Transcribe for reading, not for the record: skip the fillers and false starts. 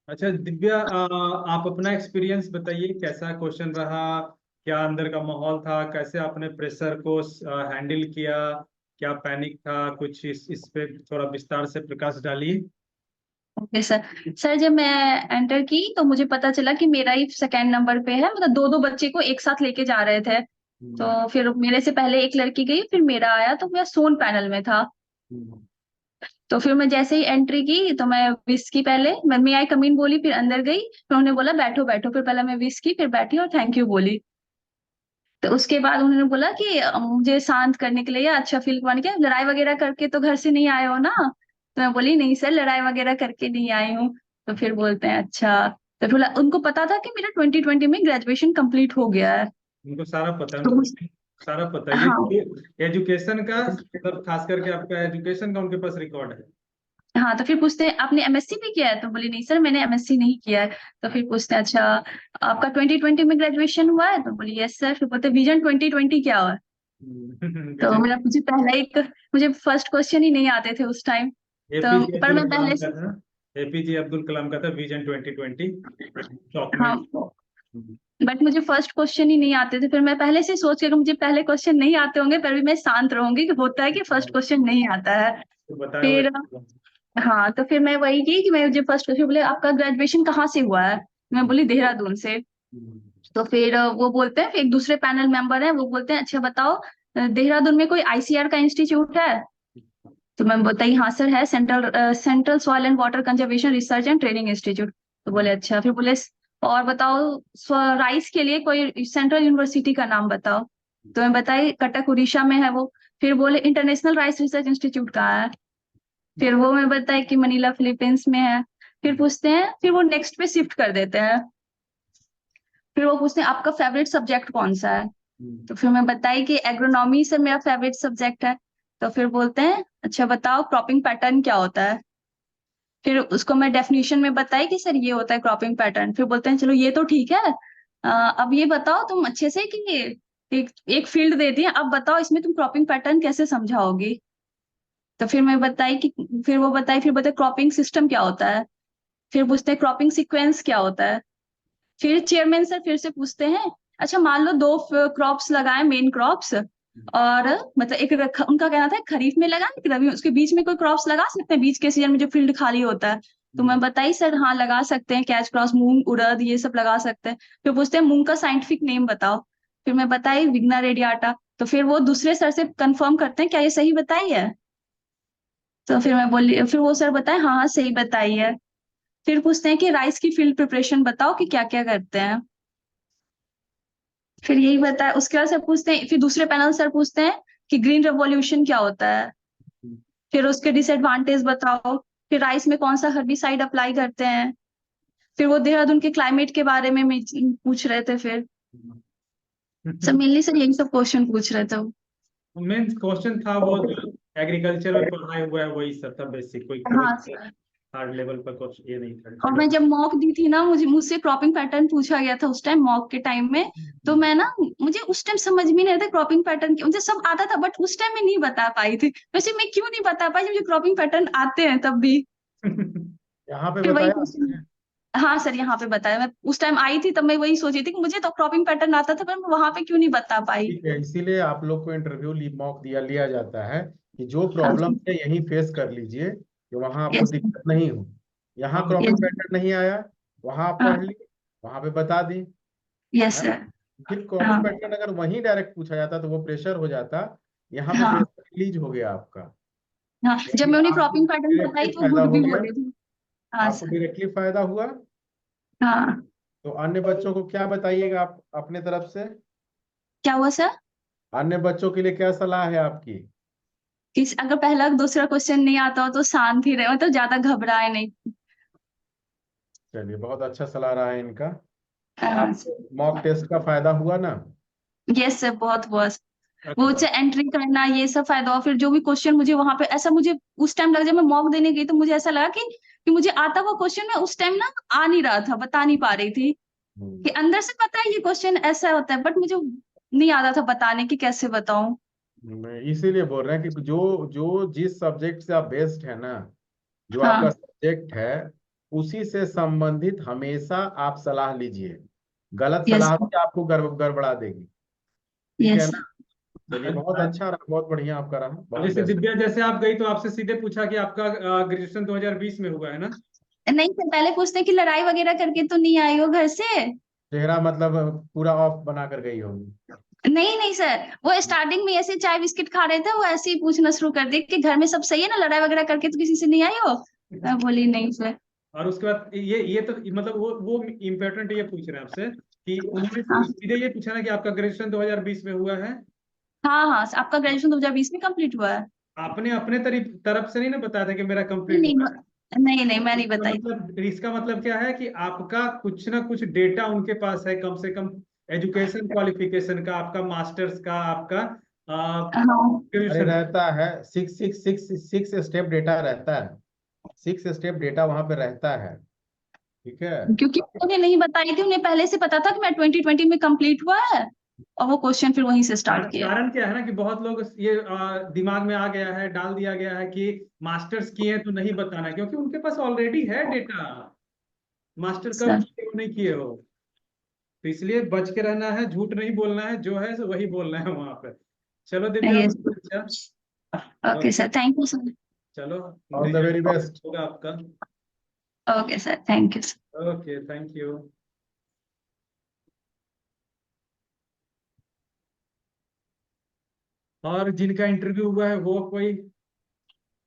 अच्छा दिव्या, आप अपना एक्सपीरियंस बताइए, कैसा क्वेश्चन रहा, क्या अंदर का माहौल था, कैसे आपने प्रेशर को हैंडल किया, क्या पैनिक था, कुछ इस पे थोड़ा विस्तार से प्रकाश डालिए। Okay sir. सर जब मैं एंटर की तो मुझे पता चला कि मेरा ही सेकंड नंबर पे है, मतलब दो दो बच्चे को एक साथ लेके जा रहे थे। हम्म, तो फिर मेरे से पहले एक लड़की गई, फिर मेरा आया, तो मैं सोन पैनल में था। हम्म, तो फिर मैं जैसे ही एंट्री की तो मैं विश की, पहले मैं आई कमीन बोली, फिर अंदर गई, फिर उन्होंने बोला बैठो बैठो, फिर पहले मैं विश की, फिर बैठी और थैंक यू बोली। तो उसके बाद उन्होंने बोला कि मुझे शांत करने के लिए या अच्छा फील करवाने के, लड़ाई वगैरह करके तो घर से नहीं आए हो ना। तो मैं बोली नहीं सर, लड़ाई वगैरह करके नहीं आई हूँ। तो फिर बोलते हैं अच्छा। तो फिर उनको पता था कि मेरा 2020 में ग्रेजुएशन कंप्लीट हो गया है। उनको सारा पता है, तो उनको सारा पता है हाँ। ये एजुकेशन का, मतलब खास करके आपका एजुकेशन का उनके पास रिकॉर्ड है। हाँ, तो फिर पूछते हैं आपने एमएससी भी किया है, तो बोली नहीं सर मैंने एमएससी नहीं किया है। तो फिर पूछते हैं अच्छा आपका 2020 में ग्रेजुएशन हुआ है, तो बोली यस सर। फिर बोलते विजन 2020 क्या हुआ है। तो विजन मेरा मुझे पहला एक, मुझे फर्स्ट क्वेश्चन ही नहीं आते थे उस टाइम। तो एपीजे पर अब्दुल मैं कलाम पहले का से, था। एपीजे अब्दुल कलाम का था विजन 2020 हाँ, डॉक्यूमेंट। बट मुझे फर्स्ट क्वेश्चन ही नहीं आते थे। फिर मैं पहले से सोच के कि मुझे पहले क्वेश्चन नहीं आते होंगे, पर भी मैं शांत रहूंगी, कि होता है कि फर्स्ट क्वेश्चन नहीं आता है। तो बताया फिर हुआ। हाँ, तो फिर मैं वही की कि मैं, मुझे फर्स्ट क्वेश्चन बोले आपका ग्रेजुएशन कहाँ से हुआ है। मैं बोली देहरादून से। तो फिर वो बोलते हैं, फिर एक दूसरे पैनल मेंबर है, वो बोलते हैं अच्छा बताओ देहरादून में कोई आईसीआर का इंस्टीट्यूट है। तो मैं बताई हाँ सर है, central soil and water conservation research and training institute. तो बोले अच्छा। फिर बोले और बताओ राइस के लिए कोई सेंट्रल यूनिवर्सिटी का नाम बताओ। तो मैं बताई कटक उड़ीसा में है वो। फिर बोले इंटरनेशनल राइस रिसर्च इंस्टीट्यूट कहाँ है। फिर वो मैं बताई कि मनीला फिलीपींस में है। फिर पूछते हैं, फिर वो नेक्स्ट पे शिफ्ट कर देते हैं। फिर वो पूछते हैं आपका फेवरेट सब्जेक्ट कौन सा है। तो फिर मैं बताई कि एग्रोनॉमी सर मेरा फेवरेट सब्जेक्ट है। तो फिर बोलते हैं अच्छा बताओ क्रॉपिंग पैटर्न क्या होता है। फिर उसको मैं डेफिनेशन में बताई कि सर ये होता है क्रॉपिंग पैटर्न। फिर बोलते हैं चलो ये तो ठीक है, अब ये बताओ तुम अच्छे से कि एक फील्ड दे दिया, अब बताओ इसमें तुम क्रॉपिंग पैटर्न कैसे समझाओगी। तो फिर मैं बताई कि, फिर वो बताई, फिर बताए क्रॉपिंग सिस्टम क्या होता है। फिर पूछते हैं क्रॉपिंग सीक्वेंस क्या होता है। फिर चेयरमैन सर फिर से पूछते हैं अच्छा मान लो दो क्रॉप्स लगाए, मेन क्रॉप्स, और मतलब उनका कहना था खरीफ में लगा, एक रबी में, उसके बीच में कोई क्रॉप्स लगा सकते हैं बीच के सीजन में जो फील्ड खाली होता है। तो मैं बताई सर हाँ लगा सकते हैं, कैच क्रॉस, मूंग उड़द ये सब लगा सकते हैं। फिर पूछते हैं मूंग का साइंटिफिक नेम बताओ। फिर मैं बताई विग्ना रेडियाटा। तो फिर वो दूसरे सर से कंफर्म करते हैं क्या ये सही बताई है। तो फिर मैं बोली, फिर वो सर बताए हाँ हाँ सही बताई है। फिर पूछते हैं कि राइस की फील्ड प्रिपरेशन बताओ कि क्या क्या करते हैं। फिर यही बताया, उसके बाद सर पूछते हैं, फिर दूसरे पैनल सर पूछते हैं कि ग्रीन रेवोल्यूशन क्या होता है। फिर उसके डिसएडवांटेज बताओ। फिर राइस में कौन सा हर्बिसाइड अप्लाई करते हैं। फिर वो देहरादून के क्लाइमेट के बारे में पूछ रहे थे। फिर सब मेनली सर यही सब क्वेश्चन पूछ रहे थे वो। मेन क्वेश्चन था वो जो एग्रीकल्चर में पढ़ाया हुआ है वही सब था, बेसिक, कोई कोई हाँ। हार्ड लेवल पर क्वेश्चन ये नहीं था। और चलो। मैं जब मॉक दी थी ना, मुझसे क्रॉपिंग पैटर्न पूछा गया था उस टाइम मॉक के टाइम में। तो मैं ना, मुझे उस टाइम समझ में नहीं आता क्रॉपिंग पैटर्न, मुझे सब आता था बट उस टाइम में नहीं बता पाई थी। वैसे मैं क्यों नहीं बता पाई जब मुझे क्रॉपिंग पैटर्न आते हैं तब भी। यहाँ पे फिर वही बताया क्वेश्चन। आपने? हाँ सर यहाँ पे बताया, मैं उस टाइम आई थी तब मैं वही सोची थी कि मुझे तो क्रॉपिंग पैटर्न आता था, पर मैं वहां पे क्यों नहीं बता पाई। ठीक है, इसीलिए आप लोग को इंटरव्यू मॉक लिया जाता है कि जो हाँ। प्रॉब्लम है यहीं फेस कर लीजिए, कि वहां आपको यस। दिक्कत नहीं हो। यहाँ क्रॉपिंग यस। पैटर्न नहीं आया, वहां आप हाँ। पढ़ ली, वहां पे बता दी, यस है ना। सर। फिर हाँ। क्रॉपिंग पैटर्न अगर वहीं डायरेक्ट पूछा जाता तो वो प्रेशर हो जाता। यहाँ पे हाँ। प्रेशर रिलीज हो गया आपका, हाँ, जब यानी मैं उन्हें आपको क्रॉपिंग पैटर्न बताई डायरेक्टली तो फायदा गुड हो भी गया। बोले थे। हाँ आपको सर। डायरेक्टली फायदा हुआ। हाँ। तो अन्य बच्चों को क्या बताइएगा आप अपने तरफ से? क्या हुआ सर। अन्य बच्चों के लिए क्या सलाह है आपकी? किस अगर पहला दूसरा क्वेश्चन नहीं आता हो तो शांत ही रहे, मतलब ज्यादा घबराए नहीं। चलिए, बहुत अच्छा सलाह रहा है इनका। हाँ। आपको मॉक टेस्ट का फायदा हुआ ना? यस सर, बहुत बहुत। वो अच्छा। से एंट्री करना ये सब फायदा हुआ। फिर जो भी क्वेश्चन मुझे वहां पे ऐसा, मुझे उस टाइम लगा जब मैं मॉक देने गई तो मुझे ऐसा लगा कि मुझे आता हुआ क्वेश्चन मैं उस टाइम ना आ नहीं रहा था, बता नहीं पा रही थी। हम्म। कि अंदर से पता है ये क्वेश्चन ऐसा होता है, बट मुझे नहीं आता था बताने की कैसे बताऊं। मैं इसीलिए बोल रहे हैं कि जो जो जिस सब्जेक्ट से आप बेस्ड है ना, जो आपका हाँ सब्जेक्ट है उसी से संबंधित हमेशा आप सलाह लीजिए। गलत यस सलाह भी आपको गड़बड़ा देगी। ठीक है यस। ना? चलिए, बहुत अच्छा रहा, बहुत बढ़िया आपका रहा, अब बहुत जैसे बेस्ट। दिव्या, जैसे आप गई तो आपसे सीधे पूछा कि आपका ग्रेजुएशन 2020 में हुआ है ना? नहीं सर, पहले पूछते कि लड़ाई वगैरह करके तो नहीं आई हो घर से। चेहरा मतलब पूरा ऑफ बना कर गई होगी। नहीं नहीं सर, वो स्टार्टिंग में ऐसे चाय बिस्किट खा रहे थे, वो ऐसे ही पूछना शुरू कर दिया कि घर में सब सही है ना, लड़ाई वगैरह करके तो किसी से नहीं आई हो। मैं बोली नहीं सर। और उसके बाद ये तो मतलब वो इम्पोर्टेंट ये पूछ रहे हैं आपसे कि उन्होंने हाँ सीधे ये पूछा ना कि आपका ग्रेजुएशन 2020 में हुआ है। हाँ हाँ, आपका ग्रेजुएशन 2020 में कंप्लीट हुआ है। आपने अपने तरफ से नहीं ना बताया था कि मेरा नहीं कंप्लीट हुआ है? नहीं नहीं, मैं नहीं इसका बताई। मतलब इसका मतलब क्या है कि आपका कुछ ना कुछ डेटा उनके पास है, कम से कम एजुकेशन क्वालिफिकेशन का, आपका मास्टर्स का, आपका हाँ अरे ग्रेजुएशन। रहता है, six six six six step data रहता है। 6 स्टेप डेटा वहां पे रहता है। ठीक है। क्योंकि उन्हें नहीं बताई थी, उन्हें पहले से पता था कि मैं 2020 में कंप्लीट हुआ है, और वो क्वेश्चन फिर वहीं से स्टार्ट किया। कारण क्या है ना कि बहुत लोग ये दिमाग में आ गया है, डाल दिया गया है कि मास्टर्स किए तो नहीं बताना, क्योंकि उनके पास ऑलरेडी है डेटा। मास्टर कब सर किए हो नहीं किए हो, तो इसलिए बच के रहना है, झूठ नहीं बोलना है, जो है सो वही बोलना है वहां पर। चलो दिव्या, यस। बहुत अच्छा। Okay okay, sir, thank you sir. चलो, all the very result best. होगा आपका। Okay sir, thank you sir. Okay, thank you. और जिनका इंटरव्यू हुआ है वो कोई